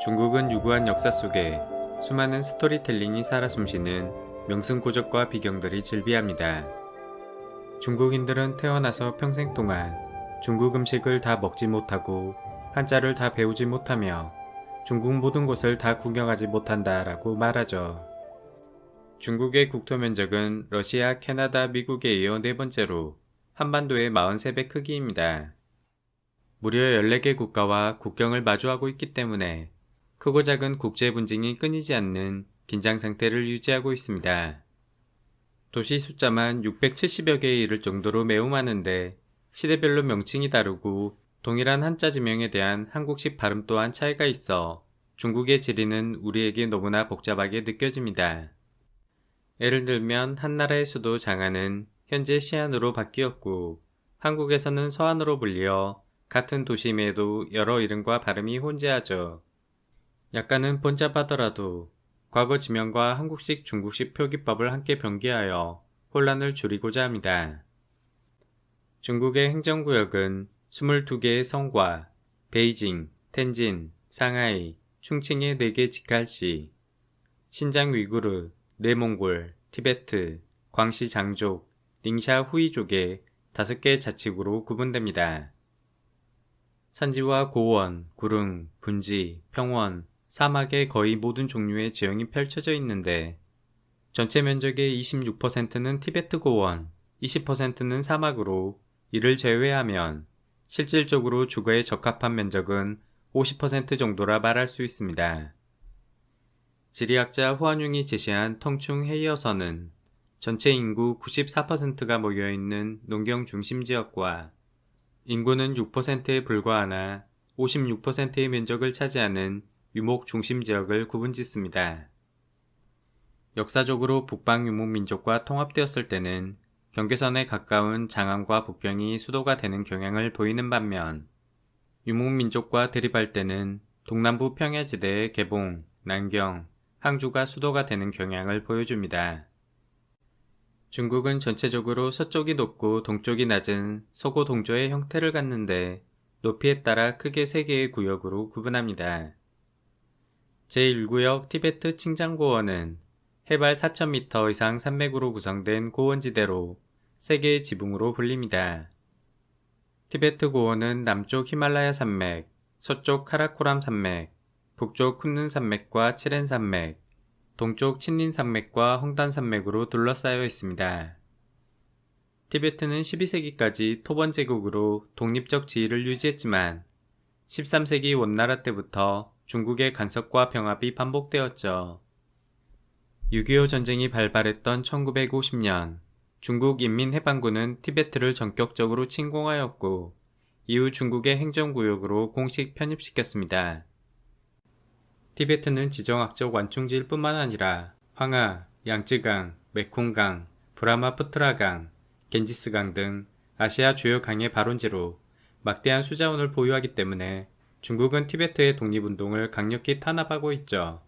중국은 유구한 역사 속에 수많은 스토리텔링이 살아 숨쉬는 명승고적과 비경들이 즐비합니다. 중국인들은 태어나서 평생 동안 중국 음식을 다 먹지 못하고 한자를 다 배우지 못하며 중국 모든 곳을 다 구경하지 못한다 라고 말하죠. 중국의 국토 면적은 러시아, 캐나다, 미국에 이어 네 번째로 한반도의 43배 크기입니다. 무려 14개 국가와 국경을 마주하고 있기 때문에 크고 작은 국제 분쟁이 끊이지 않는 긴장 상태를 유지하고 있습니다. 도시 숫자만 670여 개에 이를 정도로 매우 많은데 시대별로 명칭이 다르고 동일한 한자 지명에 대한 한국식 발음 또한 차이가 있어 중국의 지리는 우리에게 너무나 복잡하게 느껴집니다. 예를 들면 한나라의 수도 장안은 현재 시안으로 바뀌었고 한국에서는 서안으로 불리어 같은 도심에도 여러 이름과 발음이 혼재하죠. 약간은 번잡하더라도 과거 지명과 한국식 중국식 표기법을 함께 병기하여 혼란을 줄이고자 합니다. 중국의 행정구역은 22개의 성과 베이징, 텐진, 상하이, 충칭의 4개 직할시, 신장 위구르, 내몽골, 티베트, 광시 장족, 닝샤 후이족의 5개 자치구로 구분됩니다. 산지와 고원, 구릉, 분지, 평원, 사막의 거의 모든 종류의 지형이 펼쳐져 있는데 전체 면적의 26%는 티베트 고원, 20%는 사막으로 이를 제외하면 실질적으로 주거에 적합한 면적은 50% 정도라 말할 수 있습니다. 지리학자 후안융이 제시한 텅충 헤이어선은 전체 인구 94%가 모여있는 농경 중심 지역과 인구는 6%에 불과하나 56%의 면적을 차지하는 유목 중심 지역을 구분짓습니다. 역사적으로 북방 유목민족과 통합되었을 때는 경계선에 가까운 장안과 북경이 수도가 되는 경향을 보이는 반면 유목민족과 대립할 때는 동남부 평야지대의 개봉, 난경, 항주가 수도가 되는 경향을 보여줍니다. 중국은 전체적으로 서쪽이 높고 동쪽이 낮은 서고동조의 형태를 갖는데 높이에 따라 크게 3개의 구역으로 구분합니다. 제1구역 티베트 칭장고원은 해발 4,000m 이상 산맥으로 구성된 고원지대로 3개의 지붕으로 불립니다. 티베트 고원은 남쪽 히말라야 산맥, 서쪽 카라코람 산맥, 북쪽 쿤눈 산맥과 칠렌 산맥, 동쪽 친린 산맥과 헝단 산맥으로 둘러싸여 있습니다. 티베트는 12세기까지 토번 제국으로 독립적 지위를 유지했지만 13세기 원나라 때부터 중국의 간섭과 병합이 반복되었죠. 6.25 전쟁이 발발했던 1950년 중국 인민해방군은 티베트를 전격적으로 침공하였고 이후 중국의 행정구역으로 공식 편입시켰습니다. 티베트는 지정학적 완충지일 뿐만 아니라 황하, 양쯔강, 메콩강, 브라마푸트라강, 겐지스강 등 아시아 주요 강의 발원지로 막대한 수자원을 보유하기 때문에 중국은 티베트의 독립운동을 강력히 탄압하고 있죠.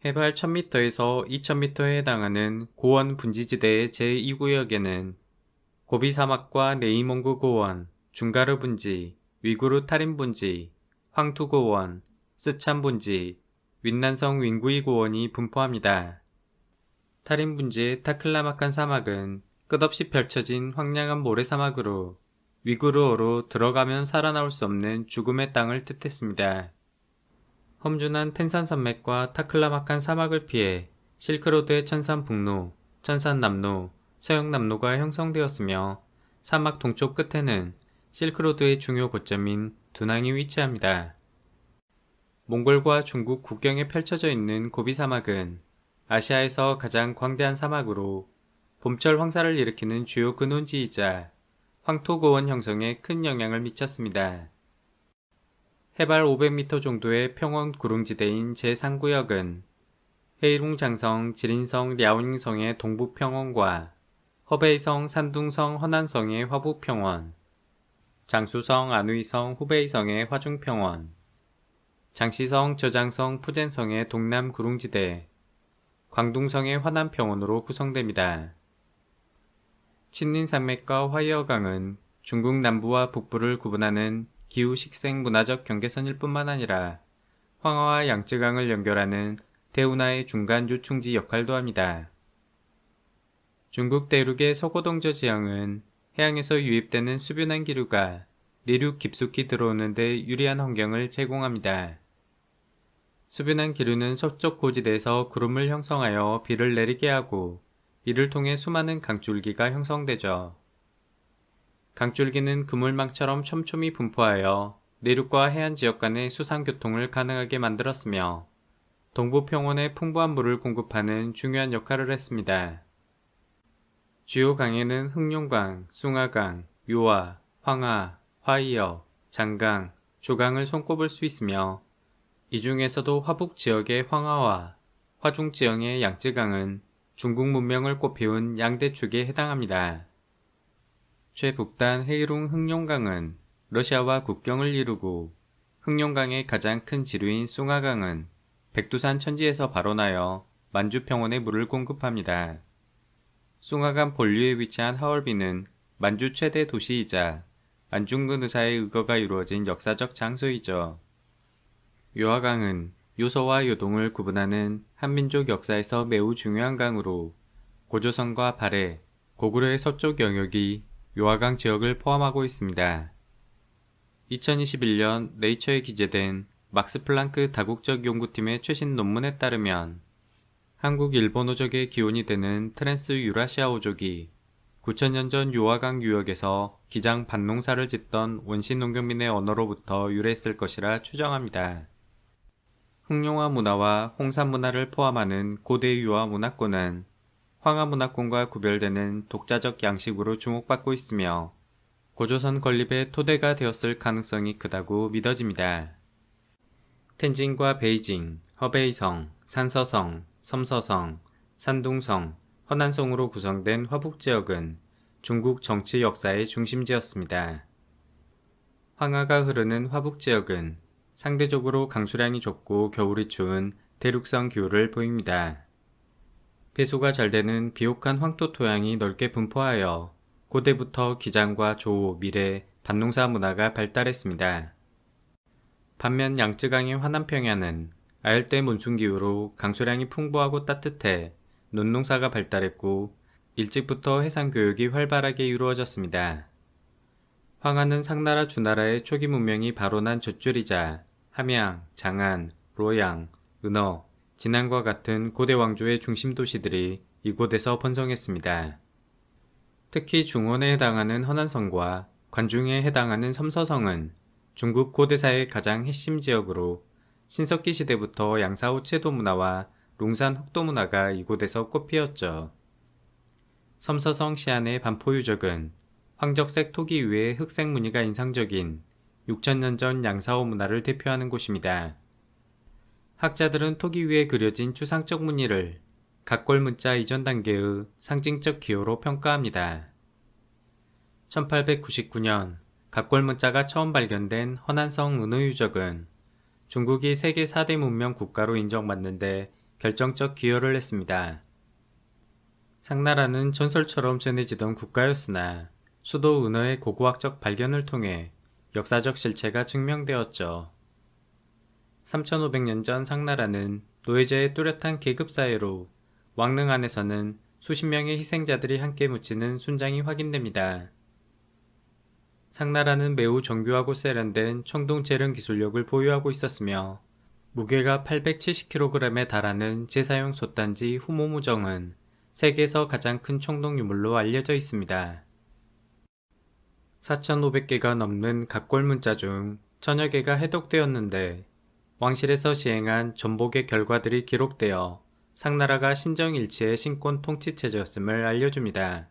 해발 1000m에서 2000m에 해당하는 고원 분지지대의 제2구역에는 고비 사막과 네이몽구 고원, 중가르 분지, 위구르 타린 분지, 황투 고원, 스촨 분지, 윈난성 윙구이 고원이 분포합니다. 타린 분지의 타클라마칸 사막은 끝없이 펼쳐진 황량한 모래사막으로 위구르어로 들어가면 살아나올 수 없는 죽음의 땅을 뜻했습니다. 험준한 텐산 산맥과 타클라마칸 사막을 피해 실크로드의 천산북로, 천산남로, 서역남로가 형성되었으며 사막 동쪽 끝에는 실크로드의 중요 거점인 두낭이 위치합니다. 몽골과 중국 국경에 펼쳐져 있는 고비 사막은 아시아에서 가장 광대한 사막으로 봄철 황사를 일으키는 주요 근원지이자 황토고원 형성에 큰 영향을 미쳤습니다. 해발 500m 정도의 평원 구릉지대인 제3구역은 헤이룽장성, 지린성, 랴오닝성의 동북평원과 허베이성, 산둥성, 허난성의 화북평원, 장수성, 안휘성, 후베이성의 화중평원, 장시성, 저장성, 푸젠성의 동남구릉지대, 광둥성의 화남평원으로 구성됩니다. 친린산맥과 화이어강은 중국 남부와 북부를 구분하는 기후 식생 문화적 경계선일 뿐만 아니라 황하와 양쯔강을 연결하는 대운하의 중간 요충지 역할도 합니다. 중국 대륙의 서고동저 지형은 해양에서 유입되는 수변한 기류가 내륙 깊숙이 들어오는 데 유리한 환경을 제공합니다. 수변한 기류는 서쪽 고지대에서 구름을 형성하여 비를 내리게 하고 이를 통해 수많은 강줄기가 형성되죠. 강줄기는 그물망처럼 촘촘히 분포하여 내륙과 해안 지역 간의 수상교통을 가능하게 만들었으며 동부 평원에 풍부한 물을 공급하는 중요한 역할을 했습니다. 주요 강에는 흑룡강, 숭하강, 요하, 황하, 화이어, 장강, 조강을 손꼽을 수 있으며 이 중에서도 화북 지역의 황하와 화중 지역의 양쯔강은 중국 문명을 꽃피운 양대축에 해당합니다. 최북단 헤이룽 흑룡강은 러시아와 국경을 이루고 흑룡강의 가장 큰 지류인 숭하강은 백두산 천지에서 발원하여 만주 평원에 물을 공급합니다. 숭하강 본류에 위치한 하얼빈은 만주 최대 도시이자 안중근 의사의 의거가 이루어진 역사적 장소이죠. 요하강은 요서와 요동을 구분하는 한민족 역사에서 매우 중요한 강으로 고조선과 발해, 고구려의 서쪽 영역이 요하강 지역을 포함하고 있습니다. 2021년 네이처에 기재된 막스 플랑크 다국적 연구팀의 최신 논문에 따르면 한국-일본 호적의 기원이 되는 트랜스 유라시아 호족이 9,000년 전 요하강 유역에서 기장 밭농사를 짓던 원시 농경민의 언어로부터 유래했을 것이라 추정합니다. 흑룡화 문화와 홍산 문화를 포함하는 고대 유화 문화권은 황하 문화권과 구별되는 독자적 양식으로 주목받고 있으며 고조선 건립의 토대가 되었을 가능성이 크다고 믿어집니다. 텐진과 베이징, 허베이성, 산서성, 섬서성, 산둥성, 허난성으로 구성된 화북지역은 중국 정치 역사의 중심지였습니다. 황하가 흐르는 화북지역은 상대적으로 강수량이 좁고 겨울이 추운 대륙성 기후를 보입니다. 배수가 잘 되는 비옥한 황토 토양이 넓게 분포하여 고대부터 기장과 조, 밀의 밭농사 문화가 발달했습니다. 반면 양쯔강의 화남평야는 아열대 몬순 기후로 강수량이 풍부하고 따뜻해 논농사가 발달했고 일찍부터 해상 교육이 활발하게 이루어졌습니다. 황하는 상나라 주나라의 초기 문명이 발원한 젖줄이자 함양, 장안, 로양, 은어, 진안과 같은 고대 왕조의 중심 도시들이 이곳에서 번성했습니다. 특히 중원에 해당하는 허난성과 관중에 해당하는 섬서성은 중국 고대사의 가장 핵심 지역으로 신석기 시대부터 양사호 채도 문화와 롱산 흑도 문화가 이곳에서 꽃피었죠. 섬서성 시안의 반포유적은 황적색 토기 위에 흑색 무늬가 인상적인 6,000년 전 양사호 문화를 대표하는 곳입니다. 학자들은 토기 위에 그려진 추상적 무늬를 각골문자 이전 단계의 상징적 기호로 평가합니다. 1899년 각골문자가 처음 발견된 허난성 은호유적은 중국이 세계 4대 문명 국가로 인정받는데 결정적 기여를 했습니다. 상나라는 전설처럼 전해지던 국가였으나 수도 은어의 고고학적 발견을 통해 역사적 실체가 증명되었죠. 3500년 전 상나라는 노예제의 뚜렷한 계급사회로 왕릉 안에서는 수십 명의 희생자들이 함께 묻히는 순장이 확인됩니다. 상나라는 매우 정교하고 세련된 청동제련 기술력을 보유하고 있었으며 무게가 870kg에 달하는 제사용 솥단지 후모무정은 세계에서 가장 큰 청동 유물로 알려져 있습니다. 4,500개가 넘는 각골문자 중 1000여 개가 해독되었는데 왕실에서 시행한 전복의 결과들이 기록되어 상나라가 신정일치의 신권 통치체제였음을 알려줍니다.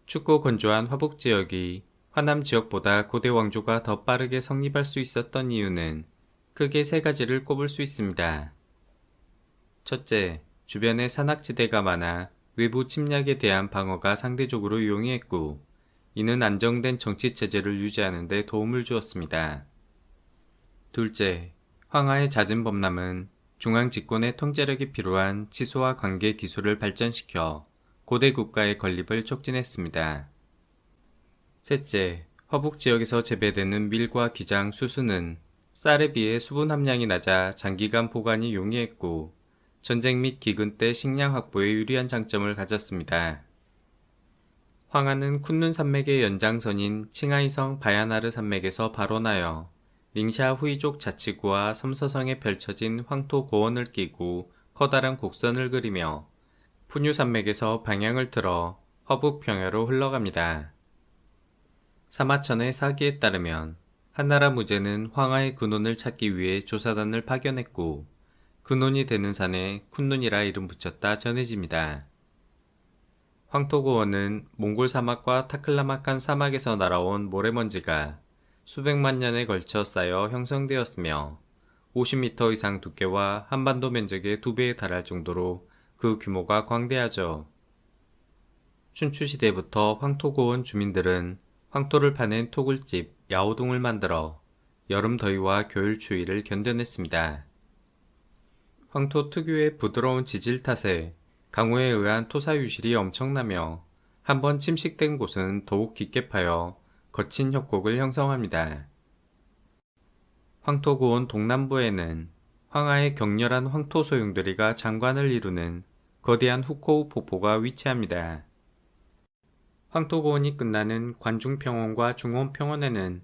춥고 건조한 화북지역이 화남 지역보다 고대 왕조가 더 빠르게 성립할 수 있었던 이유는 크게 세 가지를 꼽을 수 있습니다. 첫째, 주변에 산악지대가 많아 외부 침략에 대한 방어가 상대적으로 용이했고 이는 안정된 정치체제를 유지하는 데 도움을 주었습니다. 둘째, 황하의 잦은 범람은 중앙 집권의 통제력이 필요한 치수와 관계 기술을 발전시켜 고대 국가의 건립을 촉진했습니다. 셋째, 화북 지역에서 재배되는 밀과 기장, 수수는 쌀에 비해 수분 함량이 낮아 장기간 보관이 용이했고 전쟁 및 기근 때 식량 확보에 유리한 장점을 가졌습니다. 황하는 쿤눈 산맥의 연장선인 칭하이성 바야나르 산맥에서 발원하여 닝샤 후이족 자치구와 섬서성에 펼쳐진 황토 고원을 끼고 커다란 곡선을 그리며 푸뉴 산맥에서 방향을 틀어 허북 평야로 흘러갑니다. 사마천의 사기에 따르면 한나라 무제는 황하의 근원을 찾기 위해 조사단을 파견했고 근원이 되는 산에 쿤눈이라 이름 붙였다 전해집니다. 황토고원은 몽골 사막과 타클라마칸 사막에서 날아온 모래먼지가 수백만 년에 걸쳐 쌓여 형성되었으며 50m 이상 두께와 한반도 면적의 2배에 달할 정도로 그 규모가 광대하죠. 춘추시대부터 황토고원 주민들은 황토를 파낸 토굴집, 야호동을 만들어 여름 더위와 겨울 추위를 견뎌냈습니다. 황토 특유의 부드러운 지질 탓에 강우에 의한 토사 유실이 엄청나며 한번 침식된 곳은 더욱 깊게 파여 거친 협곡을 형성합니다. 황토고원 동남부에는 황하의 격렬한 황토 소용돌이가 장관을 이루는 거대한 후코우 폭포가 위치합니다. 황토고원이 끝나는 관중평원과 중원평원에는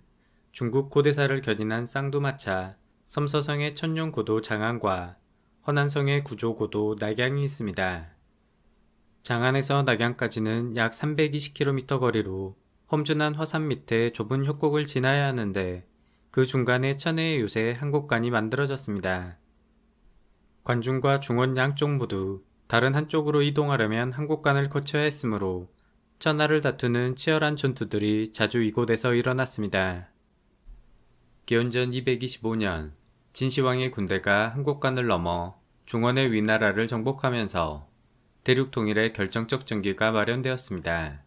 중국 고대사를 견인한 쌍두마차, 섬서성의 천룡고도 장안과 허난성의 구조고도 낙양이 있습니다. 장안에서 낙양까지는 약 320km 거리로 험준한 화산 밑에 좁은 협곡을 지나야 하는데 그 중간에 천혜의 요새 한곡간이 만들어졌습니다. 관중과 중원 양쪽 모두 다른 한쪽으로 이동하려면 한곡간을 거쳐야 했으므로 천하를 다투는 치열한 전투들이 자주 이곳에서 일어났습니다. 기원전 225년 진시황의 군대가 한곡간을 넘어 중원의 위나라를 정복하면서 대륙 통일의 결정적 전기가 마련되었습니다.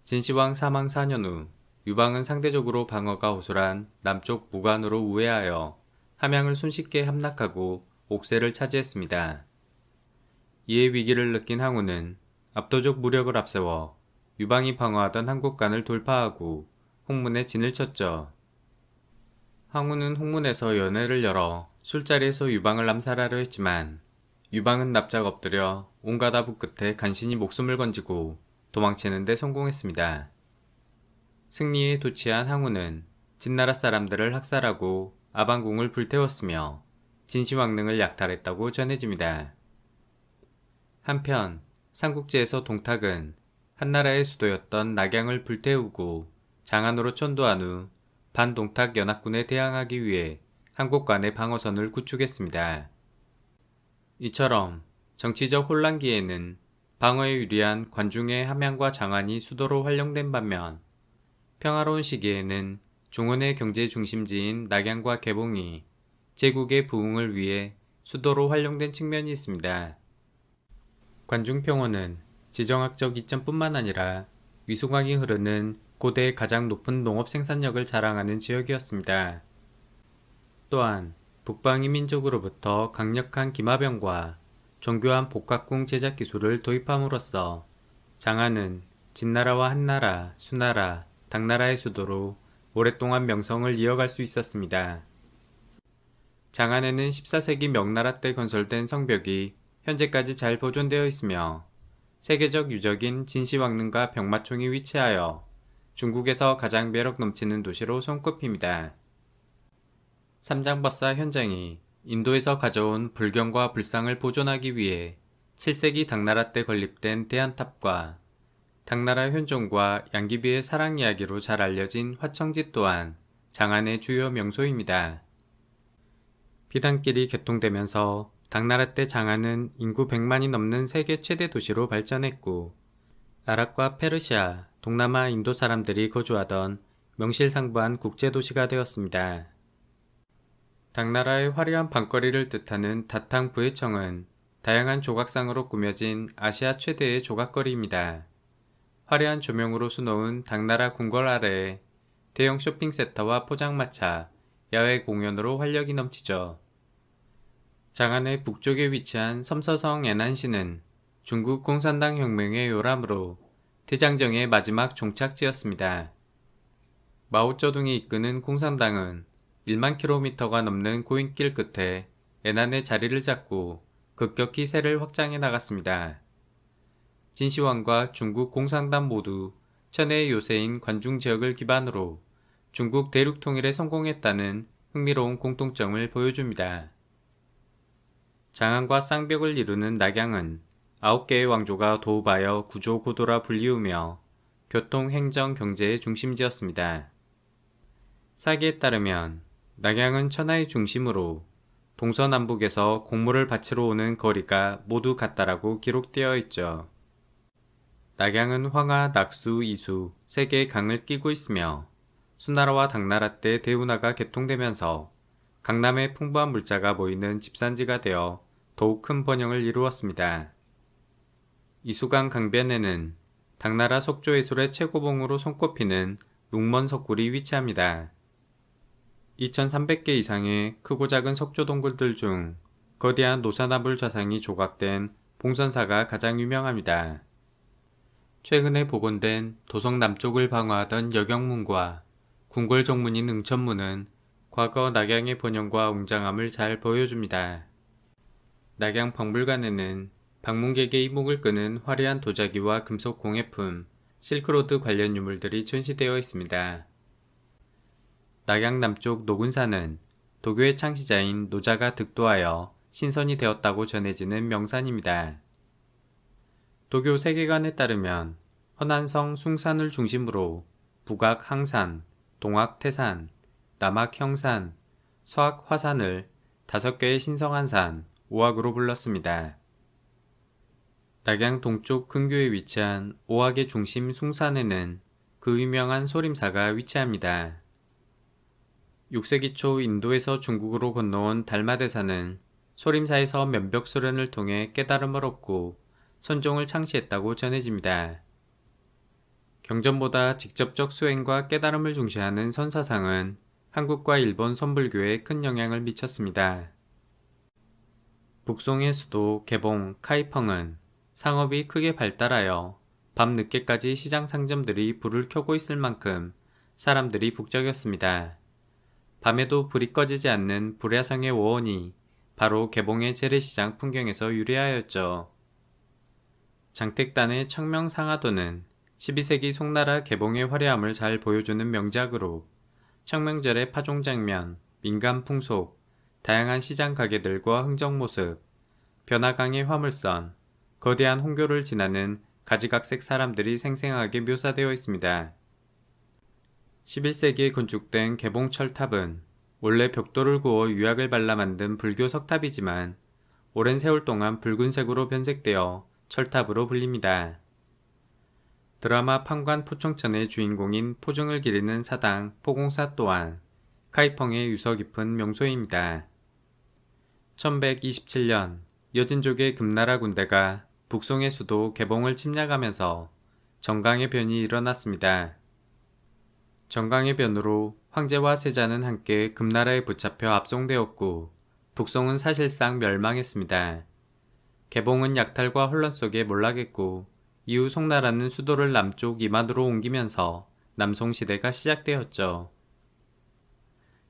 진시황 사망 4년 후 유방은 상대적으로 방어가 호술한 남쪽 무관으로 우회하여 함양을 손쉽게 함락하고 옥세를 차지했습니다. 이에 위기를 느낀 항우는 압도적 무력을 앞세워 유방이 방어하던 한곡간을 돌파하고 홍문에 진을 쳤죠. 항우는 홍문에서 연회를 열어 술자리에서 유방을 암살하려 했지만 유방은 납작 엎드려 온갖 아부 끝에 간신히 목숨을 건지고 도망치는 데 성공했습니다. 승리에 도취한 항우는 진나라 사람들을 학살하고 아방궁을 불태웠으며 진시황릉을 약탈했다고 전해집니다. 한편 삼국지에서 동탁은 한나라의 수도였던 낙양을 불태우고 장안으로 천도한 후 반동탁 연합군에 대항하기 위해 한곡간의 방어선을 구축했습니다. 이처럼 정치적 혼란기에는 방어에 유리한 관중의 함양과 장안이 수도로 활용된 반면 평화로운 시기에는 중원의 경제 중심지인 낙양과 개봉이 제국의 부흥을 위해 수도로 활용된 측면이 있습니다. 관중평원은 지정학적 이점뿐만 아니라 위숭강이 흐르는 고대의 가장 높은 농업 생산력을 자랑하는 지역이었습니다. 또한 북방 이민족으로부터 강력한 기마병과 정교한 복각궁 제작 기술을 도입함으로써 장안은 진나라와 한나라, 수나라, 당나라의 수도로 오랫동안 명성을 이어갈 수 있었습니다. 장안에는 14세기 명나라 때 건설된 성벽이 현재까지 잘 보존되어 있으며 세계적 유적인 진시황릉과 병마총이 위치하여 중국에서 가장 매력 넘치는 도시로 손꼽힙니다. 삼장법사 현장이 인도에서 가져온 불경과 불상을 보존하기 위해 7세기 당나라 때 건립된 대안탑과 당나라 현종과 양귀비의 사랑 이야기로 잘 알려진 화청지 또한 장안의 주요 명소입니다. 비단길이 개통되면서 당나라 때 장안은 인구 100만이 넘는 세계 최대 도시로 발전했고 아랍과 페르시아, 동남아 인도 사람들이 거주하던 명실상부한 국제도시가 되었습니다. 당나라의 화려한 밤거리를 뜻하는 다탕 부해청은 다양한 조각상으로 꾸며진 아시아 최대의 조각거리입니다. 화려한 조명으로 수놓은 당나라 궁궐 아래에 대형 쇼핑센터와 포장마차, 야외 공연으로 활력이 넘치죠. 장안의 북쪽에 위치한 섬서성 애난시는 중국 공산당 혁명의 요람으로 대장정의 마지막 종착지였습니다. 마오쩌둥이 이끄는 공산당은 1만 킬로미터가 넘는 고인길 끝에 애난의 자리를 잡고 급격히 세를 확장해 나갔습니다. 진시황과 중국 공산당 모두 천혜의 요새인 관중 지역을 기반으로 중국 대륙 통일에 성공했다는 흥미로운 공통점을 보여줍니다. 장안과 쌍벽을 이루는 낙양은 9개의 왕조가 도읍하여 구조 고도라 불리우며 교통, 행정, 경제의 중심지였습니다. 사기에 따르면 낙양은 천하의 중심으로 동서남북에서 곡물을 바치러 오는 거리가 모두 같다라고 기록되어 있죠. 낙양은 황하, 낙수, 이수 세 개의 강을 끼고 있으며 수나라와 당나라 때 대운하가 개통되면서 강남의 풍부한 물자가 모이는 집산지가 되어 더욱 큰 번영을 이루었습니다. 이수강 강변에는 당나라 속조예술의 최고봉으로 손꼽히는 룩먼석굴이 위치합니다. 2300개 이상의 크고 작은 석조 동굴들 중 거대한 노사나물 좌상이 조각된 봉선사가 가장 유명합니다. 최근에 복원된 도성 남쪽을 방어하던 여경문과 궁궐 정문인 응천문은 과거 낙양의 번영과 웅장함을 잘 보여줍니다. 낙양 박물관에는 방문객의 이목을 끄는 화려한 도자기와 금속 공예품, 실크로드 관련 유물들이 전시되어 있습니다. 낙양 남쪽 노군산은 도교의 창시자인 노자가 득도하여 신선이 되었다고 전해지는 명산입니다. 도교 세계관에 따르면 허난성 숭산을 중심으로 북악 항산, 동악 태산, 남악 형산, 서악 화산을 5개의 신성한 산, 오악으로 불렀습니다. 낙양 동쪽 근교에 위치한 오악의 중심 숭산에는 그 유명한 소림사가 위치합니다. 6세기 초 인도에서 중국으로 건너온 달마대사는 소림사에서 면벽 수련을 통해 깨달음을 얻고 선종을 창시했다고 전해집니다. 경전보다 직접적 수행과 깨달음을 중시하는 선사상은 한국과 일본 선불교에 큰 영향을 미쳤습니다. 북송의 수도 개봉 카이펑은 상업이 크게 발달하여 밤 늦게까지 시장 상점들이 불을 켜고 있을 만큼 사람들이 북적였습니다. 밤에도 불이 꺼지지 않는 불야성의 워원이 바로 개봉의 재래시장 풍경에서 유래하였죠. 장택단의 청명상하도는 12세기 송나라 개봉의 화려함을 잘 보여주는 명작으로 청명절의 파종장면, 민간풍속, 다양한 시장 가게들과 흥정 모습, 변화강의 화물선, 거대한 홍교를 지나는 가지각색 사람들이 생생하게 묘사되어 있습니다. 11세기에 건축된 개봉철탑은 원래 벽돌을 구워 유약을 발라 만든 불교 석탑이지만 오랜 세월 동안 붉은색으로 변색되어 철탑으로 불립니다. 드라마 판관포청천의 주인공인 포중을 기리는 사당 포공사 또한 카이펑의 유서 깊은 명소입니다. 1127년 여진족의 금나라 군대가 북송의 수도 개봉을 침략하면서 정강의 변이 일어났습니다. 정강의 변으로 황제와 세자는 함께 금나라에 붙잡혀 압송되었고 북송은 사실상 멸망했습니다. 개봉은 약탈과 혼란 속에 몰락했고 이후 송나라는 수도를 남쪽 이만으로 옮기면서 남송시대가 시작되었죠.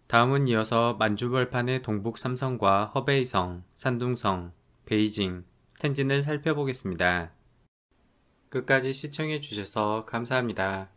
다음은 이어서 만주벌판의 동북 삼성과 허베이성, 산둥성, 베이징, 텐진을 살펴보겠습니다. 끝까지 시청해주셔서 감사합니다.